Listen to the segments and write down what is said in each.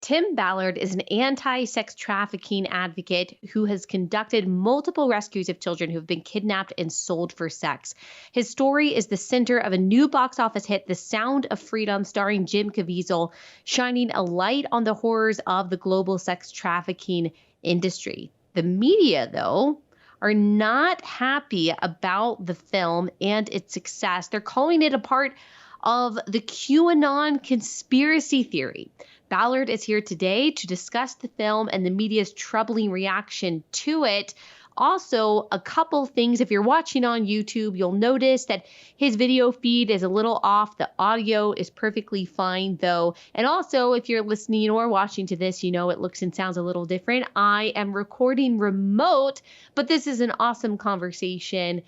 Tim Ballard is an anti-sex trafficking advocate who has conducted multiple rescues of children who have been kidnapped and sold for sex. His story is the center of a new box office hit, The Sound of Freedom, starring Jim Caviezel, shining a light on the horrors of the global sex trafficking industry. The media, though, are not happy about the film and its success. They're calling it a part of the QAnon conspiracy theory. Ballard is here today to discuss the film and the media's troubling reaction to it. Also, a couple things. If you're watching on YouTube, you'll notice that his video feed is a little off. The audio is perfectly fine, though. And also, if you're listening or watching to this, you know it looks and sounds a little different. I am recording remote, but this is an awesome conversation.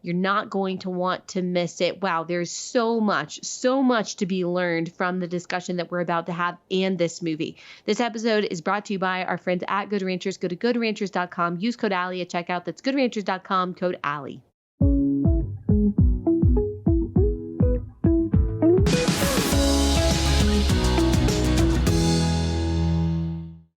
You're not going to want to miss it. Wow, there's so much to be learned from the discussion that we're about to have and this movie. This episode is brought to you by our friends at Good Ranchers. Go to goodranchers.com. Use code Allie at checkout. That's goodranchers.com, code Allie.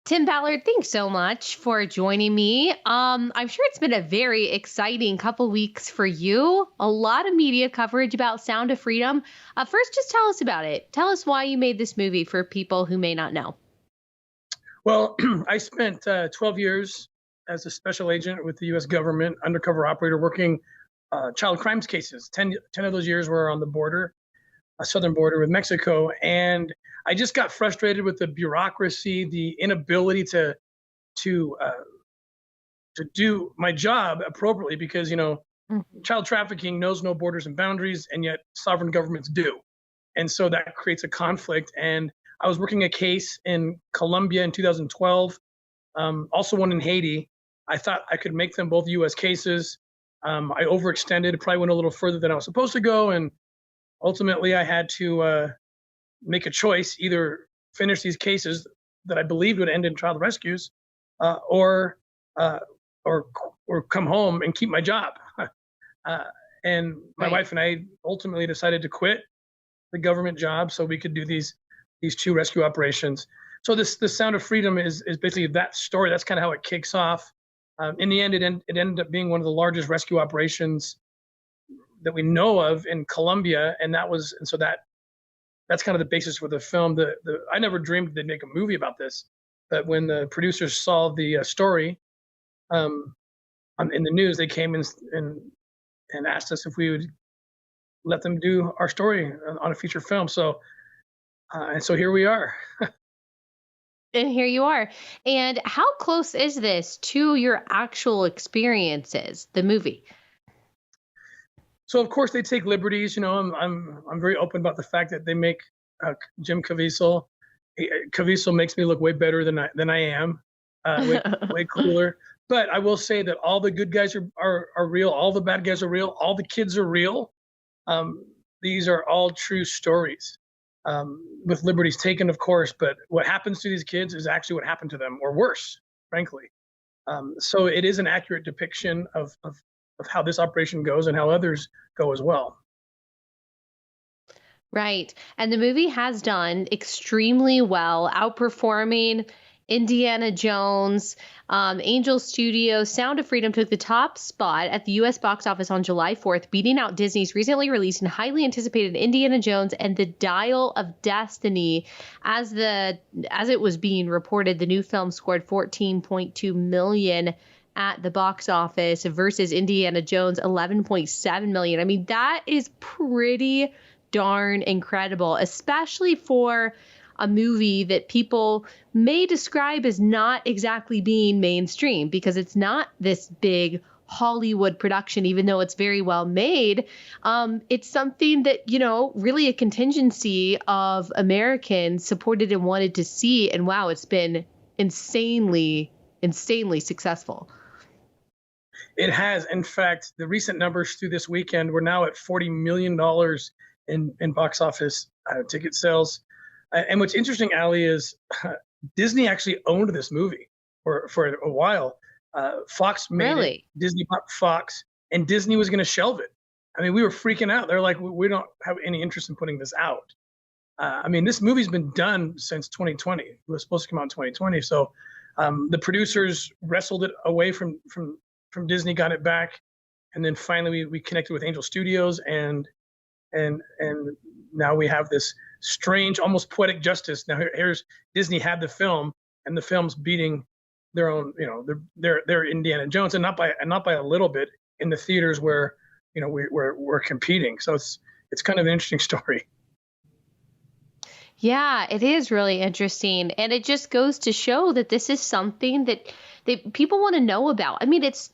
Tim Ballard, thanks so much for joining me. I'm sure it's been a very exciting couple weeks for you. A lot of media coverage about Sound of Freedom. First, just tell us about it. Tell us why you made this movie for people who may not know. Well, I spent 12 years as a special agent with the U.S. government, undercover operator, working child crimes cases. 10 of those years were on the border, a southern border with Mexico. And I just got frustrated with the bureaucracy, the inability to do my job appropriately, because, child trafficking knows no borders and boundaries, and yet sovereign governments do. And so that creates a conflict. And I was working a case in Colombia in 2012, also one in Haiti. I thought I could make them both U.S. cases. I overextended, probably went a little further than I was supposed to go. And ultimately, I had to make a choice: either finish these cases that I believed would end in child rescues, or come home and keep my job. And my wife and I ultimately decided to quit the government job so we could do these two rescue operations. So the Sound of Freedom is basically that story. That's kind of how it kicks off. In the end, it ended up being one of the largest rescue operations that we know of in Colombia, and that's kind of the basis for the film. I never dreamed they'd make a movie about this, but when the producers saw the story in the news, they came in and asked us if we would let them do our story on a feature film. So here we are. And here you are. And how close is this to your actual experiences, the movie? So of course they take liberties. I'm very open about the fact that they make Jim Caviezel. Caviezel makes me look way better than I am, way cooler. But I will say that all the good guys are real. All the bad guys are real. All the kids are real. These are all true stories, with liberties taken, of course. But what happens to these kids is actually what happened to them, or worse, frankly. So it is an accurate depiction of how this operation goes and how others go as well. Right. And the movie has done extremely well, outperforming Indiana Jones. Angel Studios' Sound of Freedom took the top spot at the U.S. box office on July 4th, beating out Disney's recently released and highly anticipated Indiana Jones and the Dial of Destiny. As it was being reported, the new film scored $14.2 million at the box office versus Indiana Jones 11.7 million. I mean, that is pretty darn incredible, especially for a movie that people may describe as not exactly being mainstream, because it's not this big Hollywood production, even though it's very well made. It's something that, really a contingency of Americans supported and wanted to see. And wow, it's been insanely successful. It has. In fact, the recent numbers through this weekend, we're now at $40 million in box office ticket sales. And what's interesting, Allie, is Disney actually owned this movie for a while. Fox made it. Disney bought Fox, and Disney was going to shelve it. I mean, we were freaking out. They're like, we don't have any interest in putting this out. I mean, this movie's been done since 2020. It was supposed to come out in 2020. So the producers wrestled it away from Disney, got it back, and then finally we connected with Angel Studios, and now we have this strange, almost poetic justice. Now here's Disney had the film, and the film's beating their own, their Indiana Jones, and not by a little bit in the theaters where we're competing. So it's kind of an interesting story. Yeah, it is really interesting. And it just goes to show that this is something that people want to know about. I mean, it's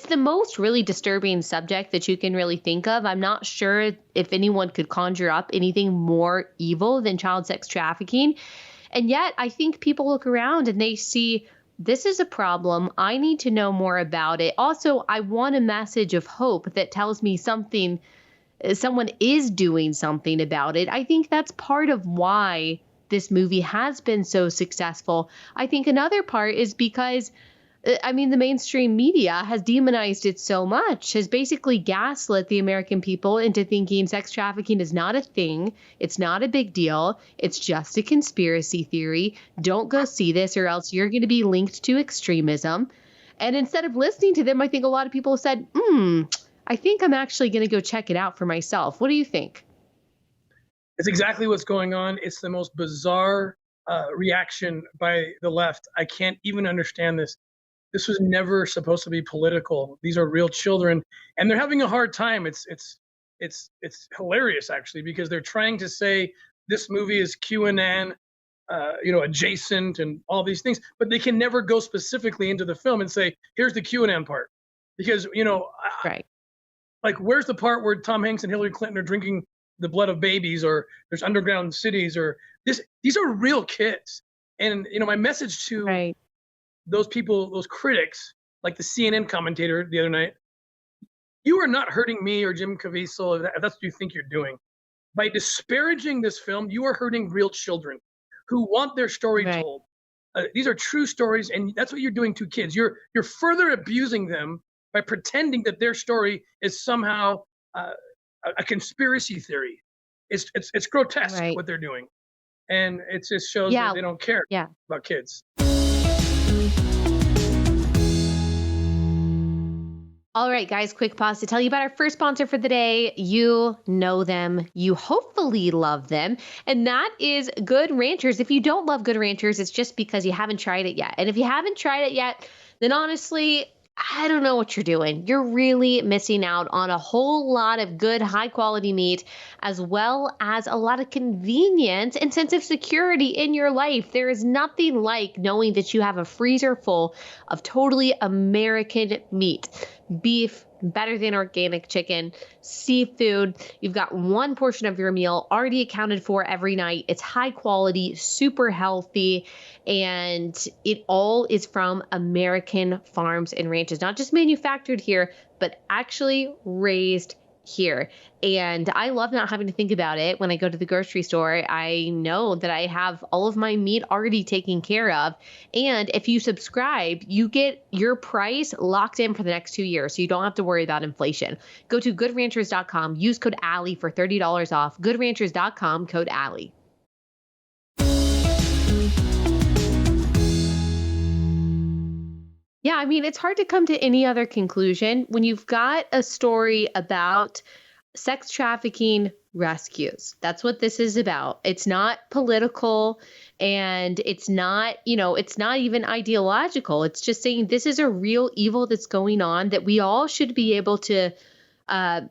the most really disturbing subject that you can really think of. I'm not sure if anyone could conjure up anything more evil than child sex trafficking. And yet I think people look around and they see this is a problem. I need to know more about it. Also, I want a message of hope that tells me someone is doing something about it. I think that's part of why this movie has been so successful. I think another part is because, the mainstream media has demonized it so much, has basically gaslit the American people into thinking sex trafficking is not a thing. It's not a big deal. It's just a conspiracy theory. Don't go see this or else you're going to be linked to extremism. And instead of listening to them, I think a lot of people said, I think I'm actually going to go check it out for myself. What do you think? It's exactly what's going on. It's the most bizarre reaction by the left. I can't even understand this. This was never supposed to be political. These are real children, and they're having a hard time. It's hilarious, actually, because they're trying to say this movie is QAnon, adjacent and all these things, but they can never go specifically into the film and say, here's the QAnon part. Because, right. Like, where's the part where Tom Hanks and Hillary Clinton are drinking the blood of babies, or there's underground cities, or this? These are real kids. And, my message to those people, those critics, like the CNN commentator the other night, you are not hurting me or Jim Caviezel if that's what you think you're doing. By disparaging this film, you are hurting real children who want their story told. These are true stories, and that's what you're doing to kids. You're further abusing them by pretending that their story is somehow a conspiracy theory. It's grotesque what they're doing, and it just shows that they don't care about kids. All right, guys, quick pause to tell you about our first sponsor for the day. You know them. You hopefully love them. And that is Good Ranchers. If you don't love Good Ranchers, it's just because you haven't tried it yet. And if you haven't tried it yet, then honestly, I don't know what you're doing. You're really missing out on a whole lot of good, high quality meat, as well as a lot of convenience and sense of security in your life. There is nothing like knowing that you have a freezer full of totally American meat. Beef, better than organic chicken, seafood. You've got one portion of your meal already accounted for every night. It's high quality, super healthy, and it all is from American farms and ranches, not just manufactured here, but actually raised here. And I love not having to think about it. When I go to the grocery store, I know that I have all of my meat already taken care of. And if you subscribe, you get your price locked in for the next 2 years. So you don't have to worry about inflation. Go to goodranchers.com, use code Allie for $30 off. Goodranchers.com, code Allie. Yeah, it's hard to come to any other conclusion when you've got a story about sex trafficking rescues. That's what this is about. It's not political, and it's not, it's not even ideological. It's just saying this is a real evil that's going on that we all should be able to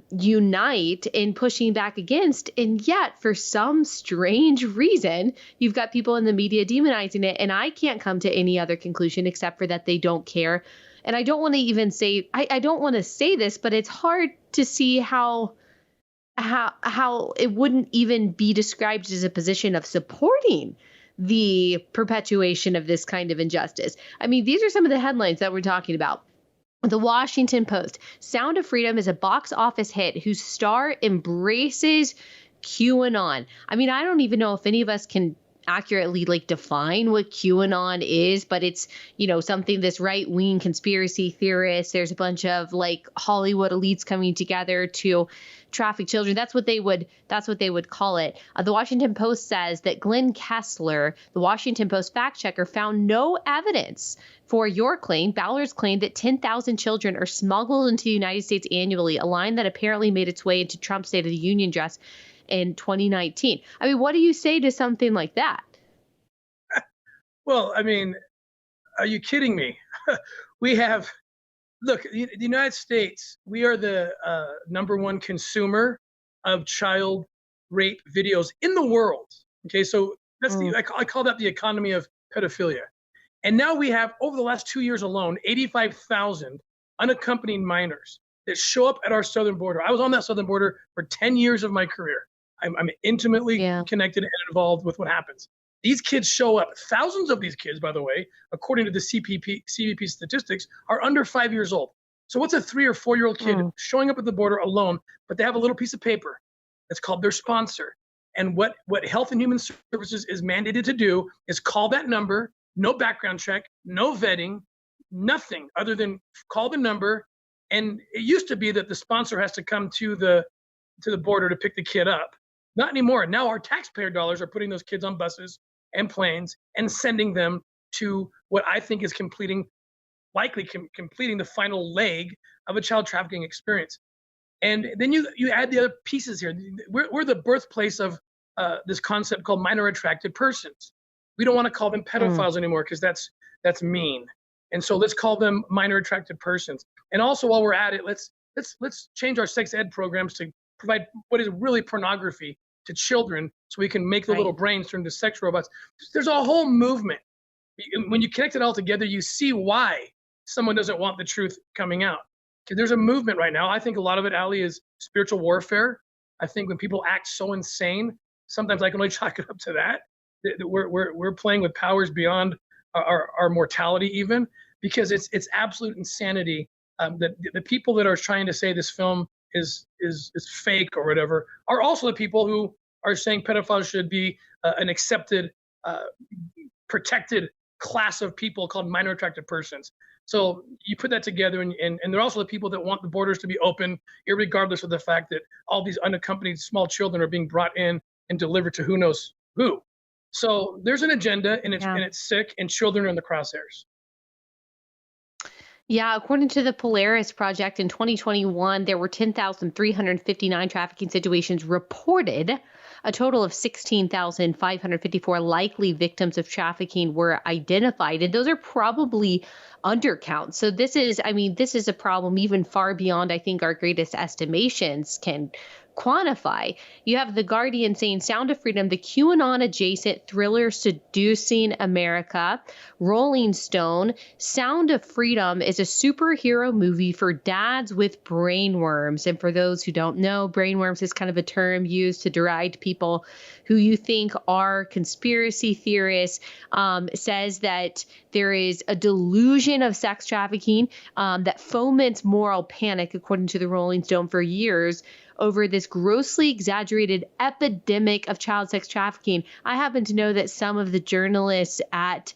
unite in pushing back against. And yet, for some strange reason, you've got people in the media demonizing it. And I can't come to any other conclusion except for that they don't care. And I don't want to even say, I don't want to say this, but it's hard to see how it wouldn't even be described as a position of supporting the perpetuation of this kind of injustice. These are some of the headlines that we're talking about. The Washington Post, Sound of Freedom is a box office hit whose star embraces QAnon. I don't even know if any of us can accurately like define what QAnon is, but it's, something this right-wing conspiracy theorist, there's a bunch of like Hollywood elites coming together to traffic children. That's what they would call it. The Washington Post says that Glenn Kessler, the Washington Post fact checker, found no evidence for your claim, Ballard's claim, that 10,000 children are smuggled into the United States annually, a line that apparently made its way into Trump's State of the Union address in 2019. I mean, what do you say to something like that? Well, I mean, are you kidding me? Look, the United States, we are the number one consumer of child rape videos in the world. Okay, so that's I call that the economy of pedophilia. And now we have, over the last 2 years alone, 85,000 unaccompanied minors that show up at our southern border. I was on that southern border for 10 years of my career. I'm intimately connected and involved with what happens. These kids show up. Thousands of these kids, by the way, according to the CBP statistics, are under 5 years old. So what's a 3 or 4 year old kid showing up at the border alone, but they have a little piece of paper that's called their sponsor. And what Health and Human Services is mandated to do is call that number, no background check, no vetting, nothing other than call the number. And it used to be that the sponsor has to come to the border to pick the kid up. Not anymore. Now our taxpayer dollars are putting those kids on buses and planes and sending them to what I think is likely completing the final leg of a child trafficking experience. And then you add the other pieces here. We're the birthplace of this concept called minor attracted persons. We don't want to call them pedophiles anymore because that's mean. And so let's call them minor attracted persons. And also, while we're at it, let's change our sex ed programs to provide what is really pornography to children, so we can make the little brains turn into sex robots. There's a whole movement. When you connect it all together, you see why someone doesn't want the truth coming out. There's a movement right now. I think a lot of it, Allie, is spiritual warfare. I think when people act so insane, sometimes I can only chalk it up to that. We're playing with powers beyond our mortality, even, because it's absolute insanity. That the people that are trying to say this film is fake or whatever are also the people who are saying pedophiles should be an accepted, protected class of people called minor attracted persons. So you put that together, and they're also the people that want the borders to be open, irregardless of the fact that all these unaccompanied small children are being brought in and delivered to who knows who. So there's an agenda, and it's sick, and children are in the crosshairs. Yeah, according to the Polaris Project, in 2021, there were 10,359 trafficking situations reported. A total of 16,554 likely victims of trafficking were identified, and those are probably undercounts. So this is a problem even far beyond, I think, our greatest estimations can quantify. You have The Guardian saying Sound of Freedom, the QAnon adjacent thriller seducing America. Rolling Stone, Sound of Freedom is a superhero movie for dads with brainworms. And for those who don't know, brainworms is kind of a term used to deride people who you think are conspiracy theorists. Says that there is a delusion of sex trafficking that foments moral panic, according to the Rolling Stone, for years over this grossly exaggerated epidemic of child sex trafficking. I happen to know that some of the journalists at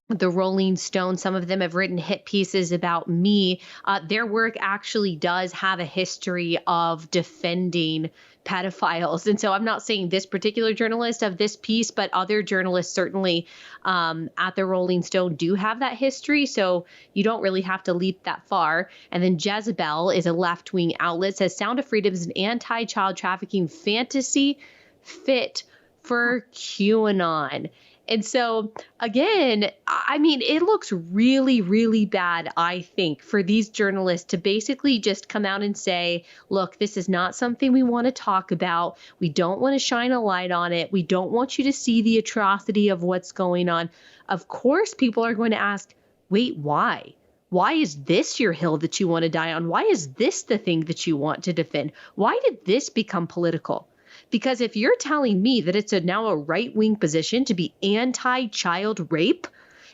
the Rolling Stone, some of them have written hit pieces about me. Their work actually does have a history of defending pedophiles. And so I'm not saying this particular journalist of this piece, but other journalists certainly at the Rolling Stone do have that history. So you don't really have to leap that far. And then Jezebel is a left-wing outlet, says Sound of Freedom is an anti-child trafficking fantasy fit for QAnon. And so, again, I mean, it looks really, really bad, I think, for these journalists to basically just come out and say, look, this is not something we want to talk about. We don't want to shine a light on it. We don't want you to see the atrocity of what's going on. Of course, people are going to ask, wait, why? Why is this your hill that you want to die on? Why is this the thing that you want to defend? Why did this become political? Because if you're telling me that it's now a right-wing position to be anti-child rape,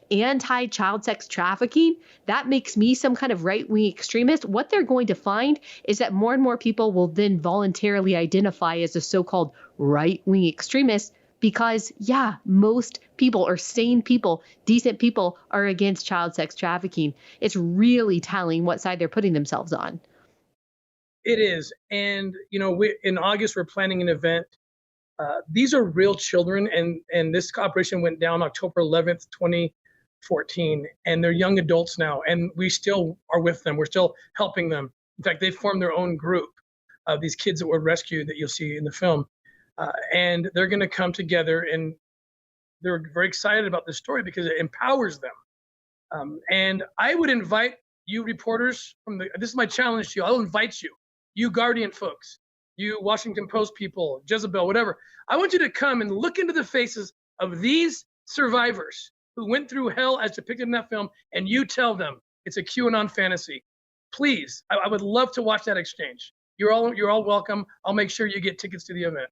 anti-child sex trafficking, that makes me some kind of right-wing extremist. What they're going to find is that more and more people will then voluntarily identify as a so-called right-wing extremist because, yeah, most people or sane people, decent people are against child sex trafficking. It's really telling what side they're putting themselves on. It is. And, in August, we're planning an event. These are real children. And this operation went down October 11th, 2014. And they're young adults now. And we still are with them. We're still helping them. In fact, they formed their own group of these kids that were rescued that you'll see in the film. And they're going to come together, and they're very excited about this story because it empowers them. And I would invite you reporters this is my challenge to you. I'll invite you Guardian folks, you Washington Post people, Jezebel, whatever. I want you to come and look into the faces of these survivors who went through hell as depicted in that film, and you tell them it's a QAnon fantasy. Please, I would love to watch that exchange. You're all welcome. I'll make sure you get tickets to the event.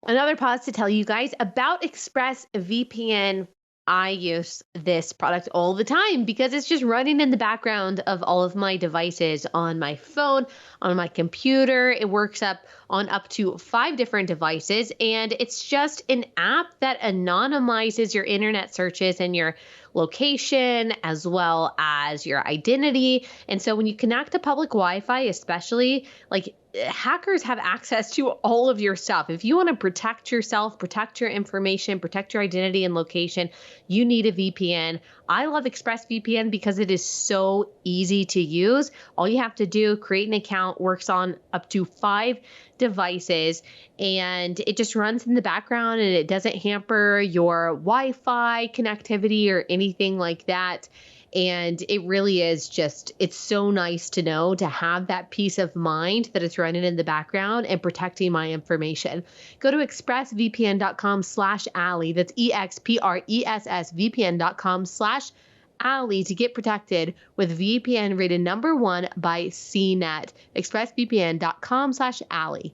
Another pause to tell you guys about ExpressVPN. I use this product all the time because it's just running in the background of all of my devices on my phone, on my computer. It works on up to 5 different devices, and it's just an app that anonymizes your internet searches and your location as well as your identity. And so when you connect to public Wi-Fi, especially, like, hackers have access to all of your stuff. If you want to protect yourself, protect your information, protect your identity and location, you need a VPN. I love ExpressVPN because it is so easy to use. All you have to do, create an account, works on up to 5 devices, and it just runs in the background, and it doesn't hamper your Wi-Fi connectivity or anything like that. And it really is it's so nice to know, to have that peace of mind that it's running in the background and protecting my information. Go to expressvpn.com/Allie. That's expressvpn.com/Allie to get protected with VPN rated #1 by CNET. expressvpn.com/Allie.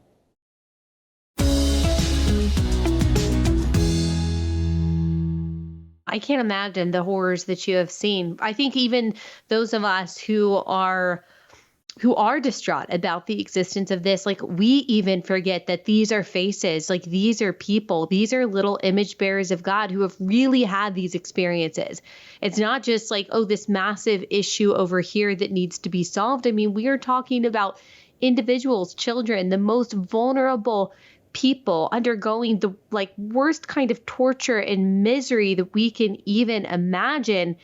I can't imagine the horrors that you have seen. I think even those of us who are distraught about the existence of this, like, we even forget that these are faces, like, these are people, these are little image bearers of God who have really had these experiences. It's not just like, oh, this massive issue over here that needs to be solved. I mean, we are talking about individuals, children, the most vulnerable people undergoing the worst kind of torture and misery that we can even imagine.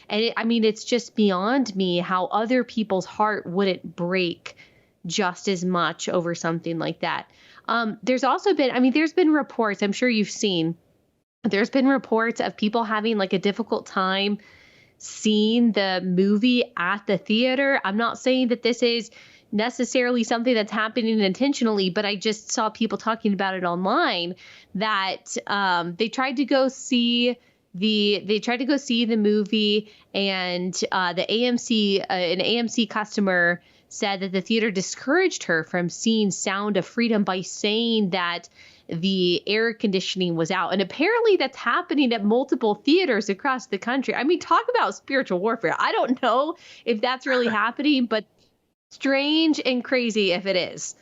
And it's just beyond me how other people's heart wouldn't break just as much over something like that. There's also been, there's been reports, I'm sure you've seen, there's been reports of people having a difficult time seeing the movie at the theater. I'm not saying that this is necessarily something that's happening intentionally, but I just saw people talking about it online that they tried to go see the movie, and the AMC an AMC customer said that the theater discouraged her from seeing Sound of Freedom by saying that the air conditioning was out. And apparently that's happening at multiple theaters across the country. Talk about spiritual warfare. I don't know if that's really happening, but strange and crazy if it is.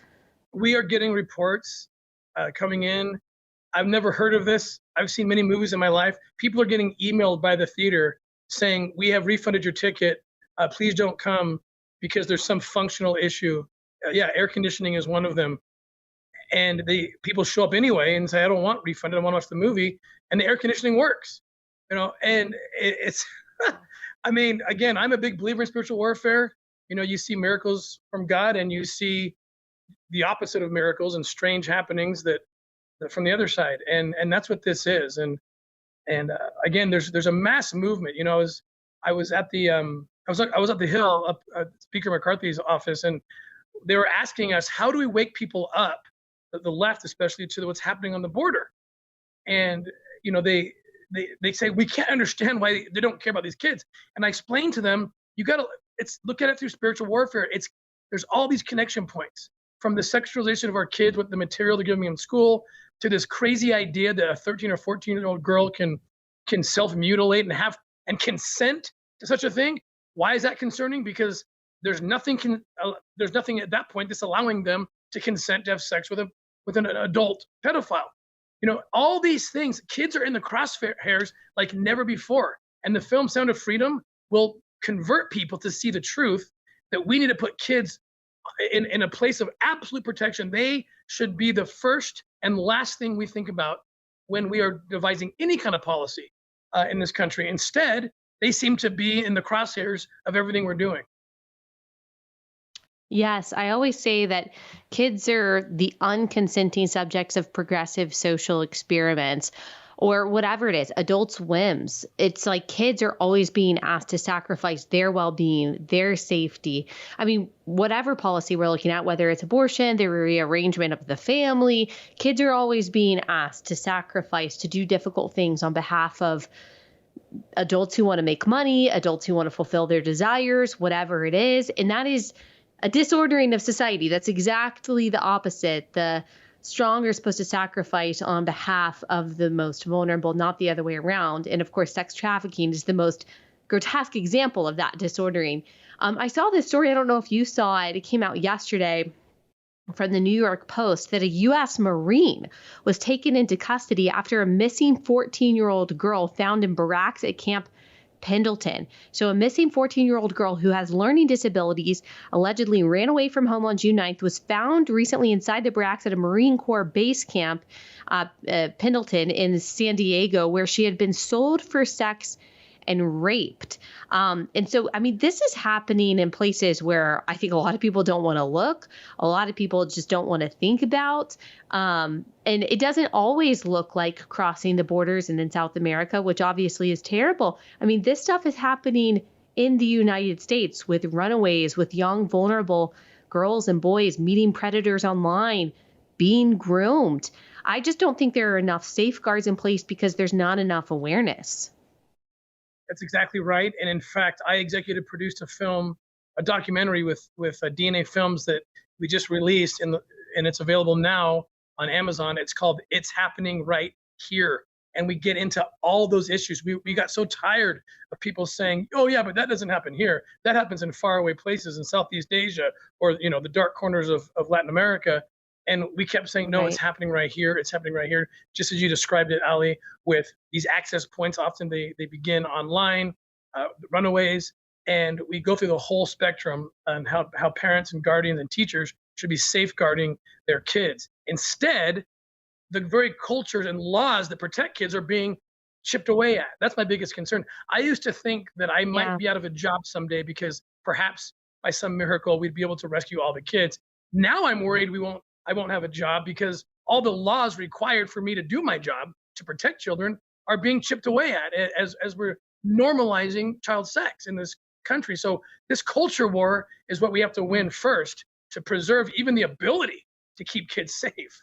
We are getting reports coming in. I've never heard of this. I've seen many movies in my life. People are getting emailed by the theater saying, we have refunded your ticket. Please don't come because there's some functional issue. Air conditioning is one of them. And people show up anyway and say, I don't want refunded. I want to watch the movie. And the air conditioning works. And it's, again, I'm a big believer in spiritual warfare. You see miracles from God, and you see the opposite of miracles and strange happenings that from the other side, and that's what this is. And again, there's a mass movement. I was at the Hill, up at Speaker McCarthy's office, and they were asking us, how do we wake people up, the left especially, to what's happening on the border? And they say, we can't understand why they don't care about these kids. And I explained to them, you got to look at it through spiritual warfare. There's all these connection points, from the sexualization of our kids with the material they're giving in school, to this crazy idea that a 13 or 14-year-old girl can self-mutilate and consent to such a thing. Why is that concerning? Because there's nothing at that point that's allowing them to consent to have sex with an adult pedophile. All these things, kids are in the crosshairs like never before. And the film Sound of Freedom will convert people to see the truth that we need to put kids in a place of absolute protection. They should be the first and last thing we think about when we are devising any kind of policy in this country. Instead, they seem to be in the crosshairs of everything we're doing. Yes, I always say that kids are the unconsenting subjects of progressive social experiments or whatever it is, adults' whims. It's like kids are always being asked to sacrifice their well-being, their safety. I mean, whatever policy we're looking at, whether it's abortion, the rearrangement of the family, kids are always being asked to sacrifice, to do difficult things on behalf of adults who want to make money, adults who want to fulfill their desires, whatever it is. And that is a disordering of society. That's exactly the opposite. The strong are supposed to sacrifice on behalf of the most vulnerable, not the other way around. And of course, sex trafficking is the most grotesque example of that disordering. I saw this story. I don't know if you saw it. It came out yesterday from the New York Post that a U.S. Marine was taken into custody after a missing 14-year-old girl found in barracks at Camp Pendleton. So a missing 14-year-old girl who has learning disabilities allegedly ran away from home on June 9th, was found recently inside the barracks at a Marine Corps base camp, Pendleton in San Diego, where she had been sold for sex and raped. And so, I mean, this is happening in places where I think a lot of people don't want to look. A lot of people just don't want to think about. And it doesn't always look like crossing the borders and in South America, which obviously is terrible. I mean, this stuff is happening in the United States with runaways, with young, vulnerable girls and boys meeting predators online, being groomed. I just don't think there are enough safeguards in place because there's not enough awareness. That's exactly right. And in fact, I executive produced a documentary with DNA Films that we just released, and it's available now on Amazon. It's called It's Happening Right Here. And we get into all those issues. We got so tired of people saying, oh yeah, but that doesn't happen here. That happens in faraway places in Southeast Asia or the dark corners of Latin America. And we kept saying, no, It's happening right here. It's happening right here. Just as you described it, Allie, with these access points, often they begin online, runaways, and we go through the whole spectrum on how parents and guardians and teachers should be safeguarding their kids. Instead, the very cultures and laws that protect kids are being chipped away at. That's my biggest concern. I used to think that I might be out of a job someday because perhaps by some miracle we'd be able to rescue all the kids. Now I'm worried I won't have a job because all the laws required for me to do my job to protect children are being chipped away at as we're normalizing child sex in this country. So this culture war is what we have to win first to preserve even the ability to keep kids safe.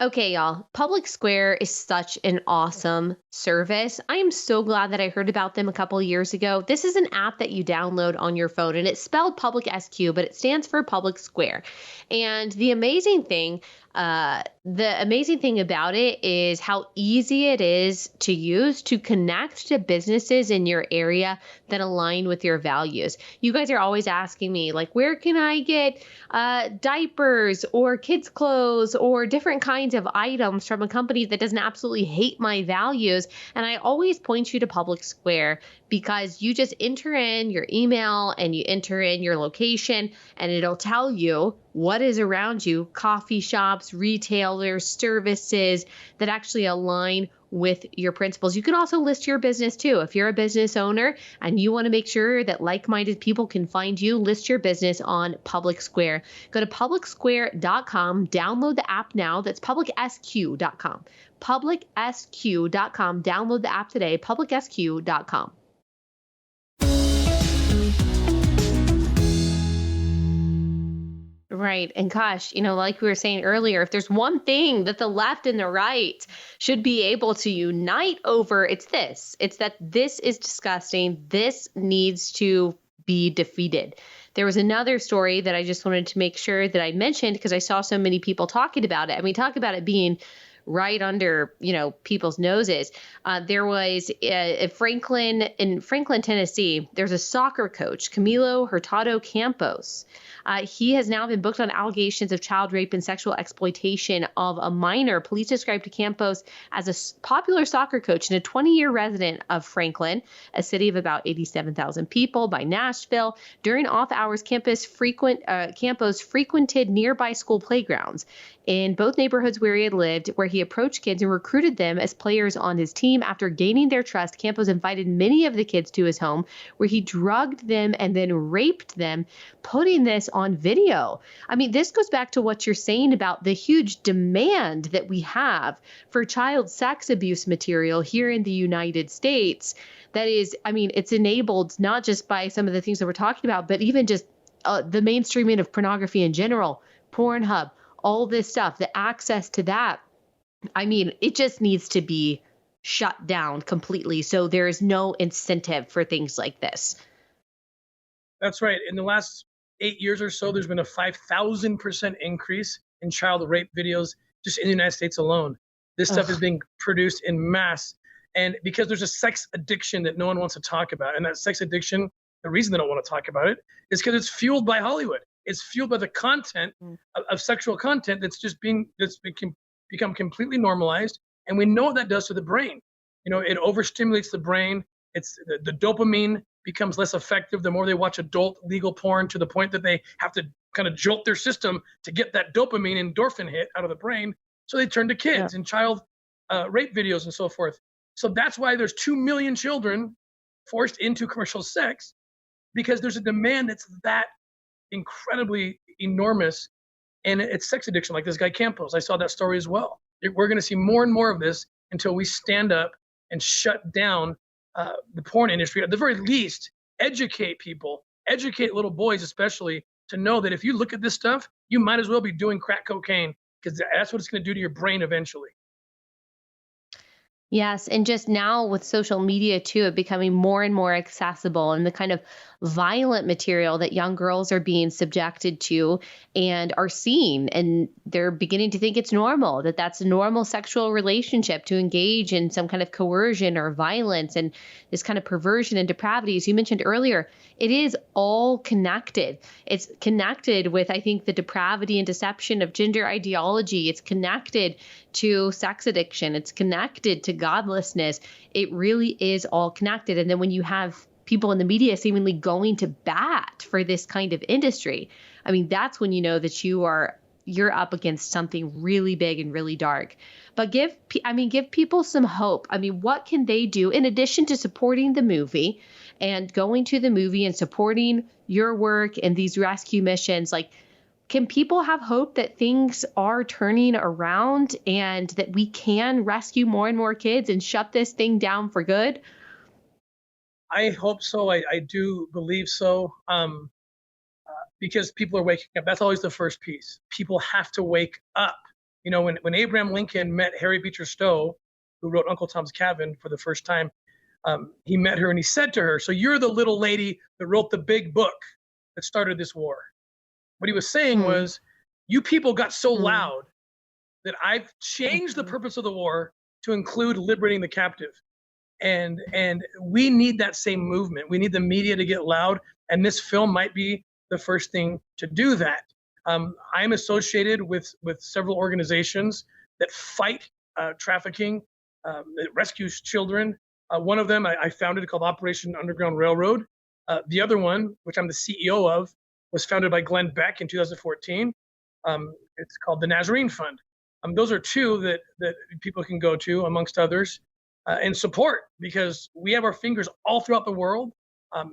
Okay, y'all. Public Square is such an awesome service. I am so glad that I heard about them a couple of years ago. This is an app that you download on your phone, and it's spelled Public SQ, but it stands for Public Square. And the amazing thing about it is how easy it is to use to connect to businesses in your area that align with your values. You guys are always asking me, like, where can I get diapers or kids' clothes or different kinds of items from a company that doesn't absolutely hate my values? And I always point you to Public Square because you just enter in your email and you enter in your location and it'll tell you what is around you, coffee shops, retailers, services that actually align with your principles. You can also list your business too. If you're a business owner and you want to make sure that like-minded people can find you, list your business on Public Square. Go to publicsquare.com, download the app now. That's publicsq.com. publicsq.com. Download the app today, publicsq.com. Right. And gosh, like we were saying earlier, if there's one thing that the left and the right should be able to unite over, it's this. It's that this is disgusting. This needs to be defeated. There was another story that I just wanted to make sure that I mentioned because I saw so many people talking about it. And we talk about it being right under, people's noses. There was in Franklin, Tennessee, there's a soccer coach, Camilo Hurtado Campos. He has now been booked on allegations of child rape and sexual exploitation of a minor. Police described Campos as a popular soccer coach and a 20-year resident of Franklin, a city of about 87,000 people by Nashville. During off hours, Campos frequented nearby school playgrounds in both neighborhoods where he had lived, where he approached kids and recruited them as players on his team. After gaining their trust, Campos invited many of the kids to his home, where he drugged them and then raped them, putting this on video. I mean, this goes back to what you're saying about the huge demand that we have for child sex abuse material here in the United States. That is, I mean, it's enabled not just by some of the things that we're talking about, but even just the mainstreaming of pornography in general, Pornhub, all this stuff, the access to that. I mean, it just needs to be shut down completely. So there is no incentive for things like this. That's right. In the last 8 years or so, there's been a 5,000% increase in child rape videos just in the United States alone. This stuff is being produced in mass. And because there's a sex addiction that no one wants to talk about. And that sex addiction, the reason they don't want to talk about it is because it's fueled by Hollywood. It's fueled by the content of sexual content that's become completely normalized. And we know what that does to the brain. It overstimulates the brain. It's the dopamine becomes less effective the more they watch adult legal porn, to the point that they have to kind of jolt their system to get that dopamine endorphin hit out of the brain. So they turn to kids and child rape videos and so forth. So that's why there's 2 million children forced into commercial sex, because there's a demand that's that incredibly enormous. And it's sex addiction, like this guy Campos. I saw that story as well. We're going to see more and more of this until we stand up and shut down the porn industry. At the very least, educate people, educate little boys especially, to know that if you look at this stuff, you might as well be doing crack cocaine, because that's what it's going to do to your brain eventually. Yes. And just now with social media, too, it becoming more and more accessible, and the kind of violent material that young girls are being subjected to and are seeing. And they're beginning to think it's normal, that that's a normal sexual relationship, to engage in some kind of coercion or violence and this kind of perversion and depravity. As you mentioned earlier, it is all connected. It's connected with, I think, the depravity and deception of gender ideology. It's connected to sex addiction. It's connected to godlessness. It really is all connected. And then when you have people in the media seemingly going to bat for this kind of industry, I mean, that's when you know that you're up against something really big and really dark. But give people some hope. I mean, what can they do in addition to supporting the movie and going to the movie and supporting your work and these rescue missions? Like, can people have hope that things are turning around and that we can rescue more and more kids and shut this thing down for good? I hope so. I do believe so. Because people are waking up. That's always the first piece. People have to wake up. When Abraham Lincoln met Harry Beecher Stowe, who wrote Uncle Tom's Cabin, for the first time, he met her and he said to her, "So you're the little lady that wrote the big book that started this war." What he was saying was, you people got so loud that I've changed the purpose of the war to include liberating the captive. And we need that same movement. We need the media to get loud. And this film might be the first thing to do that. I'm associated with several organizations that fight trafficking, that rescues children. One of them I founded, called Operation Underground Railroad. The other one, which I'm the CEO of, was founded by Glenn Beck in 2014. It's called the Nazarene Fund. Those are two that people can go to, amongst others, and support, because we have our fingers all throughout the world,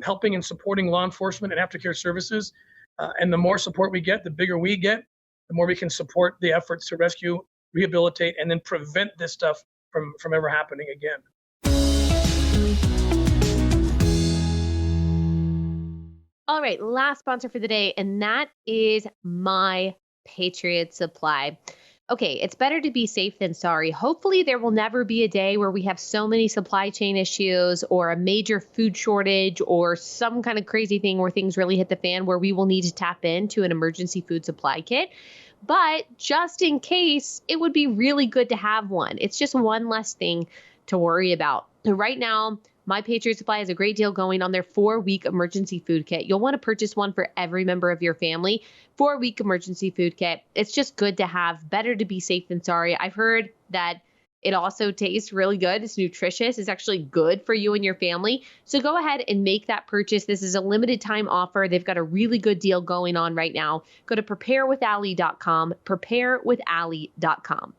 helping and supporting law enforcement and aftercare services. And the more support we get, the bigger we get, the more we can support the efforts to rescue, rehabilitate, and then prevent this stuff from ever happening again. All right, last sponsor for the day, and that is My Patriot Supply. Okay, it's better to be safe than sorry. Hopefully, there will never be a day where we have so many supply chain issues or a major food shortage or some kind of crazy thing where things really hit the fan where we will need to tap into an emergency food supply kit. But just in case, it would be really good to have one. It's just one less thing to worry about. So right now, My Patriot Supply has a great deal going on their 4-week emergency food kit. You'll want to purchase one for every member of your family. 4-week emergency food kit. It's just good to have. Better to be safe than sorry. I've heard that it also tastes really good. It's nutritious. It's actually good for you and your family. So go ahead and make that purchase. This is a limited time offer. They've got a really good deal going on right now. Go to preparewithallie.com, preparewithallie.com.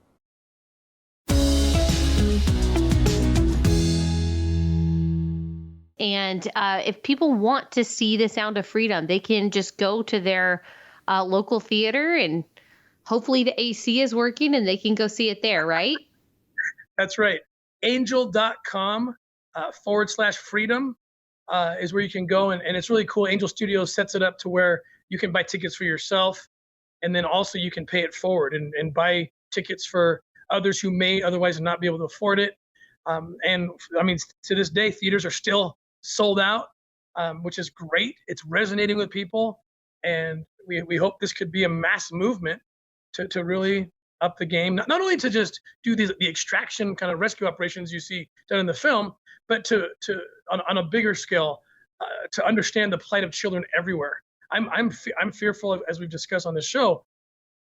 And if people want to see The Sound of Freedom, they can just go to their local theater and hopefully the AC is working and they can go see it there, right? That's right. Angel.com /freedom is where you can go. And it's really cool. Angel Studios sets it up to where you can buy tickets for yourself. And then also you can pay it forward and buy tickets for others who may otherwise not be able to afford it. And I mean, to this day, theaters are still sold out, which is great. It's resonating with people. And we hope this could be a mass movement to really up the game, not only to just do the extraction kind of rescue operations you see done in the film, but to on a bigger scale, to understand the plight of children everywhere. I'm fearful of, as we've discussed on the show,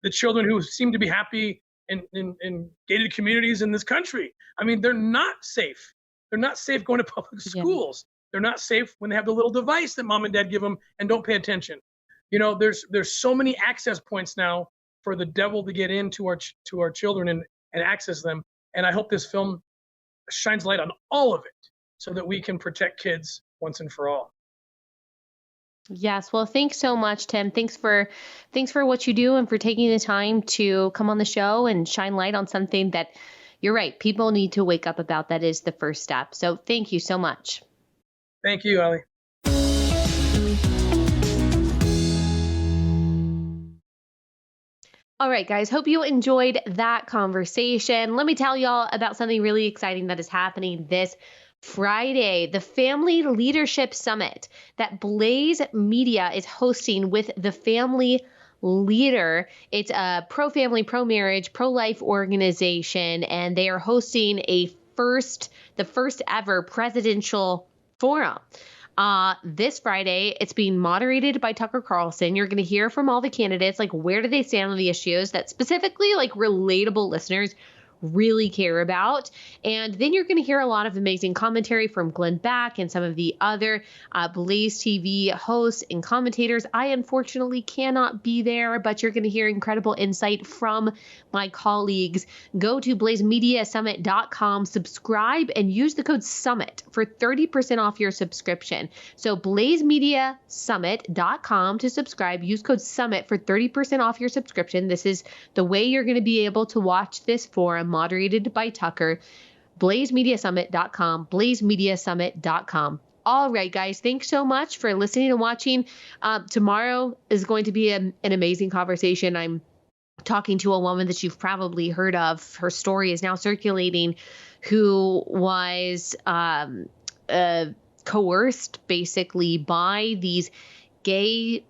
the children who seem to be happy in gated communities in this country. I mean, they're not safe. They're not safe going to public schools. Yeah. They're not safe when they have the little device that mom and dad give them and don't pay attention. You know, there's so many access points now for the devil to get into our children and access them. And I hope this film shines light on all of it so that we can protect kids once and for all. Yes. Well, thanks so much, Tim. Thanks for what you do and for taking the time to come on the show and shine light on something that you're right. People need to wake up about. That is the first step. So thank you so much. Thank you, Allie. All right, guys, hope you enjoyed that conversation. Let me tell y'all about something really exciting that is happening this Friday, the Family Leadership Summit that Blaze Media is hosting with the Family Leader. It's a pro-family, pro-marriage, pro-life organization, and they are hosting the first ever presidential forum. This Friday, it's being moderated by Tucker Carlson. You're going to hear from all the candidates, like where do they stand on the issues that specifically like relatable listeners really care about. And then you're going to hear a lot of amazing commentary from Glenn Beck and some of the other Blaze TV hosts and commentators. I unfortunately cannot be there, but you're going to hear incredible insight from my colleagues. Go to blazemediasummit.com, subscribe, and use the code SUMMIT for 30% off your subscription. So blazemediasummit.com to subscribe. Use code SUMMIT for 30% off your subscription. This is the way you're going to be able to watch this forum moderated by Tucker. blazemediasummit.com, blazemediasummit.com. All right, guys, thanks so much for listening and watching. Tomorrow is going to be an amazing conversation. I'm talking to a woman that you've probably heard of. Her story is now circulating, who was coerced basically by these gay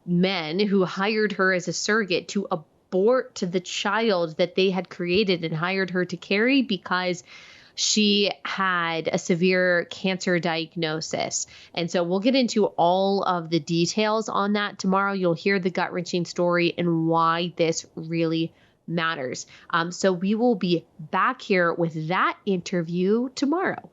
men who hired her as a surrogate to abort the child that they had created and hired her to carry because she had a severe cancer diagnosis. And so we'll get into all of the details on that tomorrow. You'll hear the gut-wrenching story and why this really matters. So we will be back here with that interview tomorrow.